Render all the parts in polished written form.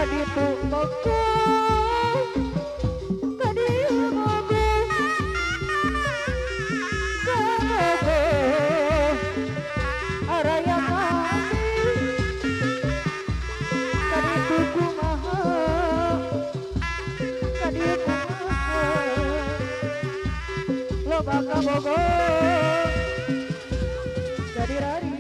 kaditu toko kadieu mogo kamogo araya kami kaditu kumaha kadieu kumaha loba kamogo jadi rari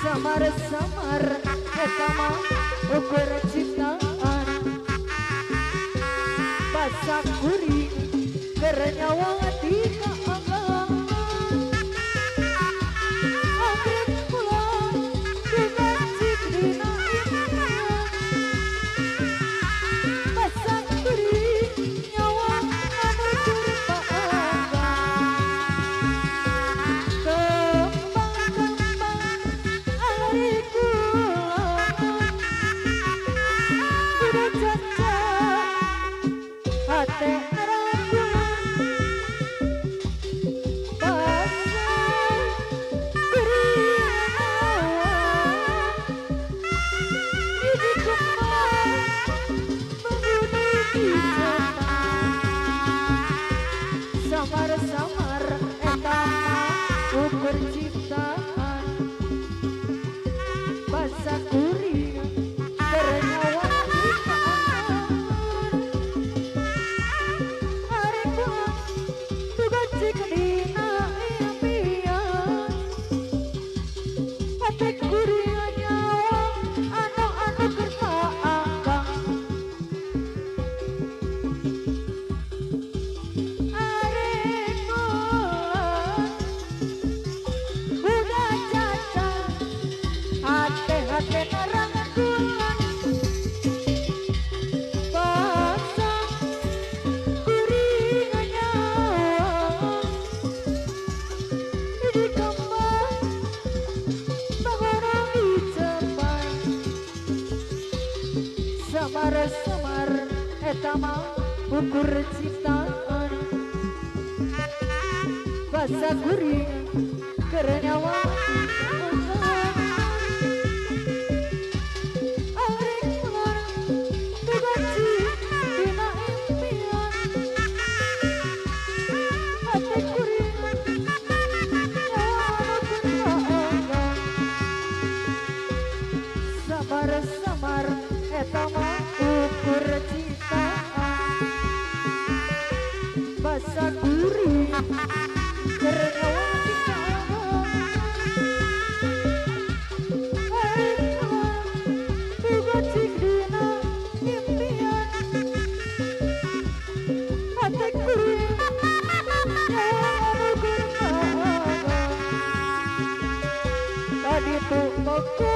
samar-samar sama ukur ciptaan basak gurih bernyawa di keanggangan anggrek pulang dengan cikdina indah basak gurih nyawa anu berpaanggan kembang-kembang ari kulangan udah cacat hati Basa kuring bernyawa di kaangan Hari pulang tugas cik dina impian Hati kuring nyawa anu kerta angkang Hari pulang udah caca hati nerang kulan basa kuring nyawa di kembang bangunan di cepat samar-samar eta mah ukur ciptaan basa kuring keur nyawa samar eta mah ukur citaan basa kuring keur nyawa di kaangan tugas cik dina impian hati kuring nyawa ukur kaangan tadi tuh moko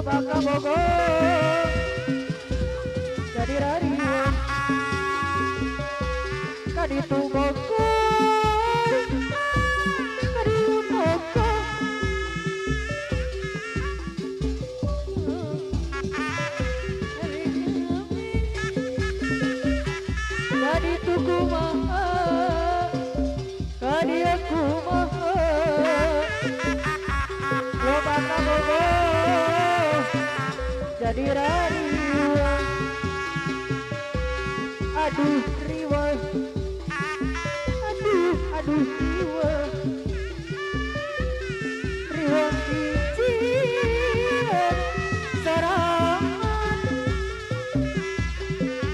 baka bogo jadi radio kaditu bogo kaditu bogo kaditu kumaha kaditu kumaha lo baka bogo jadi radio aduh riwa aduh riwa dicieun serangan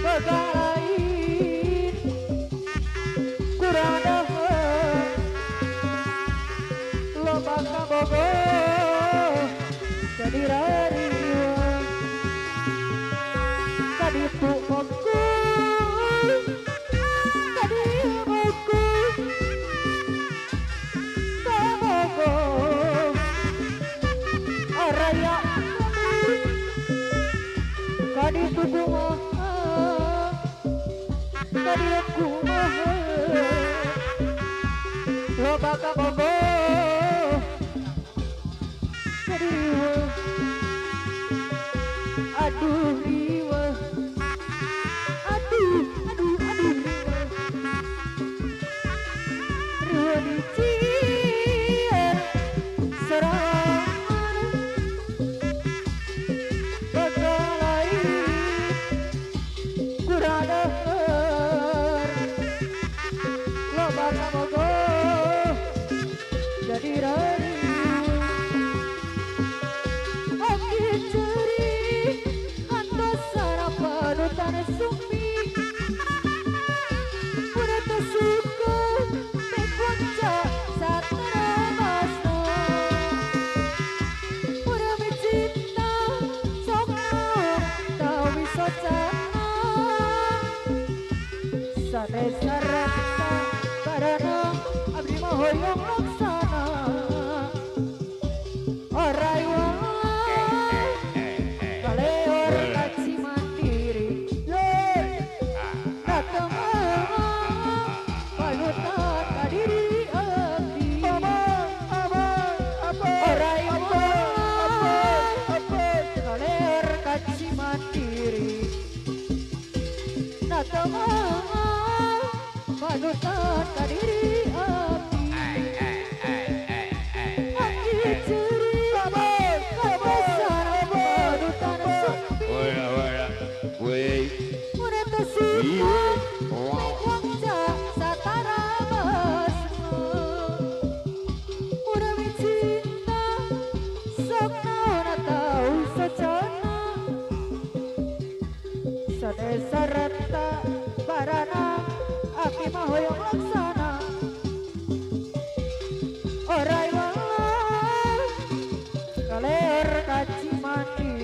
bakal lain kurang dahar lo bakal bogo jadi radio kaditu bogo kaditu bogo kabogo araya kaditu kumaha kaditu kumaha lo baka bogo kaditu aduh riwa aduh riwa dicieun serangan bakal lain kurang dahar lo bakal bogo jadi radio oke ceri antos sarapan utan sumpi udah tersuka tekunca saat terabasno udah mencinta sokna tawi socana sate saraksa karena abdi mah hoyong laksana orai wae kaleor kaci mandiri datang panutan kadiri abdi orai wae kaleor kaci mandiri datang panutan kadiri abdi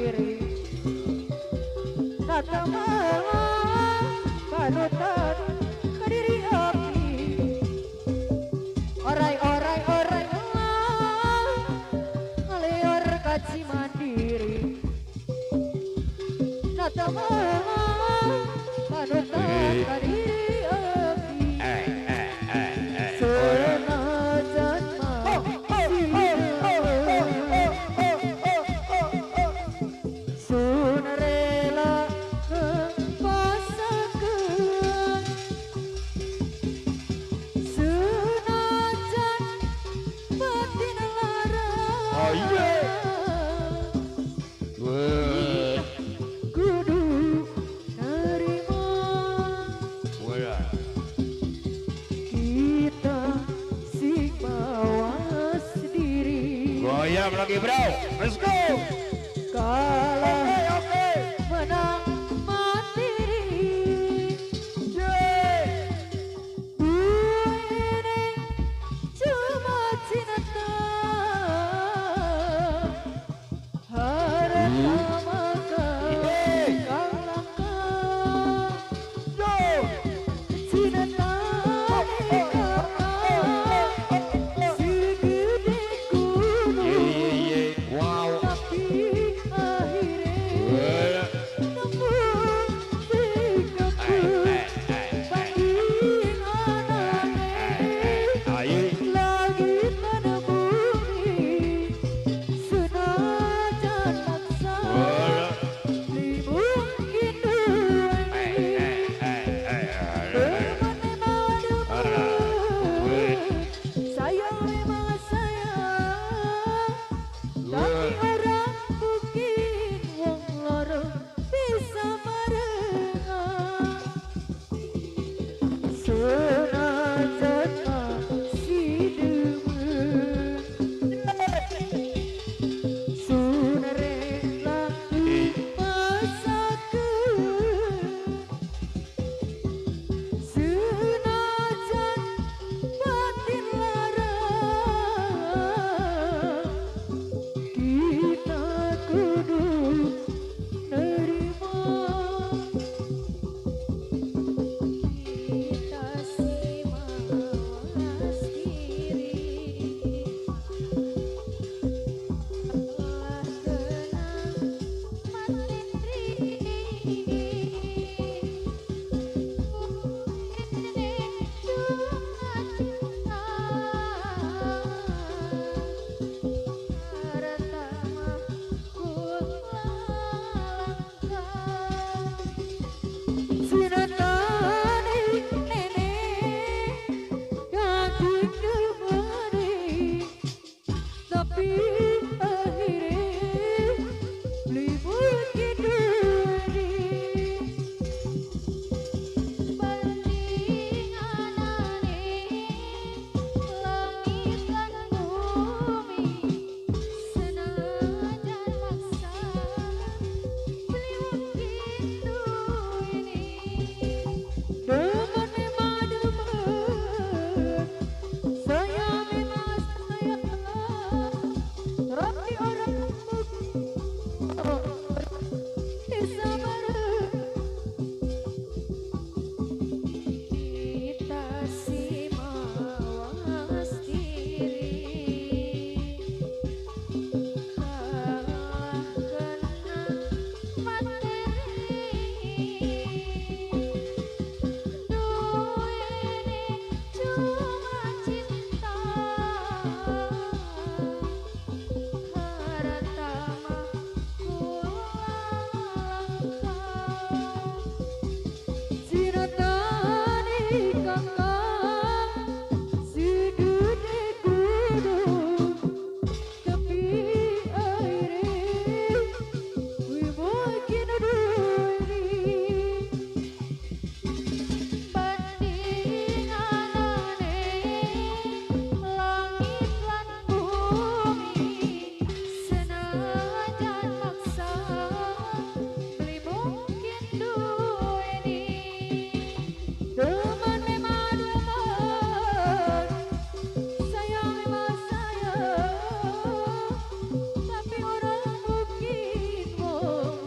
mandiri Natama panutan kadiri abdi Orai ngalior kaci mandiri Natama panutan kadiri abdi Senajan sun rela ngepasakeun senajan batin lara Oh iya. kudu nerima kita sing mawas diri Goyang lagi bro, let's go. kalah